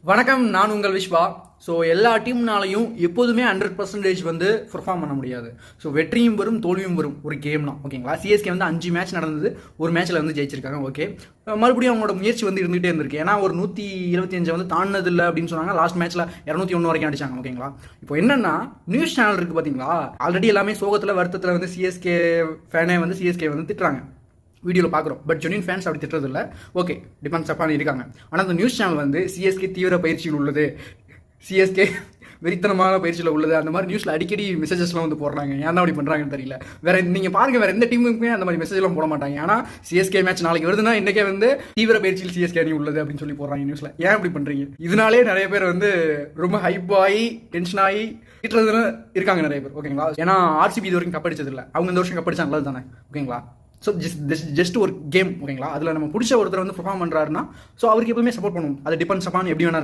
வணக்கம், நான் உங்கள் விஸ்வா. ஸோ எல்லா டீம்னாலையும் எப்போதுமே 100% வந்து பெர்ஃபார்ம் பண்ண முடியாது. ஸோ வெற்றியும் வரும், தோல்வியும் வரும் ஒரு கேம்னா. ஓகேங்களா? சிஎஸ்கே வந்து 5 மேட்ச் நடந்தது, ஒரு மேட்ச்சில் வந்து ஜெயிச்சிருக்காங்க. ஓகே, மறுபடியும் அவங்களோட முயற்சி வந்து இருந்துகிட்டே இருந்திருக்கு. ஏன்னா ஒரு 125 வந்து தாண்டினதில்லை அப்படின்னு சொன்னாங்க. லாஸ்ட் மேட்ச்சில் 201 வரைக்கும் அடிச்சாங்க. ஓகேங்களா? இப்போ என்னன்னா, நியூஸ் சேனல் இருக்குது பார்த்தீங்களா, ஆல்ரெடி எல்லாமே சோகத்தில் வருத்தத்தில் வந்து சிஎஸ்கே ஃபேனே வந்து சிஎஸ்கே வந்து திட்டுறாங்க, வீடியோவில் பார்க்குறோம். பட் ஜென்யூன் ஃபேன்ஸ் அப்படி திட்டுறது இல்லை. ஓகே, டிபெண்ட்ஸ் அப்பான் இருக்காங்க. ஆனால் அந்த நியூஸ் சேனல் வந்து சிஎஸ்கே தீவிர பயிற்சியில் உள்ளது, சிஎஸ்கே வெறித்தனமான பயிற்சியில் உள்ளது, அந்த மாதிரி நியூஸில் அடிக்கடி மெசேஜஸ்லாம் வந்து போடுறாங்க. ஏன்னா அப்படி பண்ணுறாங்கன்னு தெரியல. வேற நீங்கள் பாருங்கள், வேறு எந்த டீமுக்குமே அந்த மாதிரி மெசேஜ்லாம் போட மாட்டாங்க. ஏன்னா சிஎஸ்கே மேட்ச் நாளைக்கு வருதுன்னா இன்றைக்கே வந்து தீவிர பயிற்சியில் சிஎஸ்கே அணி உள்ளது அப்படின்னு சொல்லி போடுறாங்க நியூஸில். ஏன் இப்படி பண்ணுறீங்க? இதனாலே நிறைய பேர் வந்து ரொம்ப ஹைப் ஆகி டென்ஷன் ஆகி திட்டுறதுன்னு இருக்காங்க நிறைய பேர். ஓகேங்களா? ஏன்னா ஆர்சிபி இது வரைக்கும் கப்படிச்சதில்லை, அவங்க இந்த வருஷம் கப்படிச்சா நல்லது தானே. ஓகேங்களா? ஸோ ஜஸ்ட் ஒரு கேம். ஓகேங்களா? அதில் நம்ம பிடிச்ச ஒருத்தர் வந்து பெர்ஃபார்ம் பண்ணுறாருன்னா ஸோ அவருக்கு எப்பவுமே சப்போர்ட் பண்ணுவோம். அது டிபெண்ட்ஸ் அப்பான் எப்படி வேணா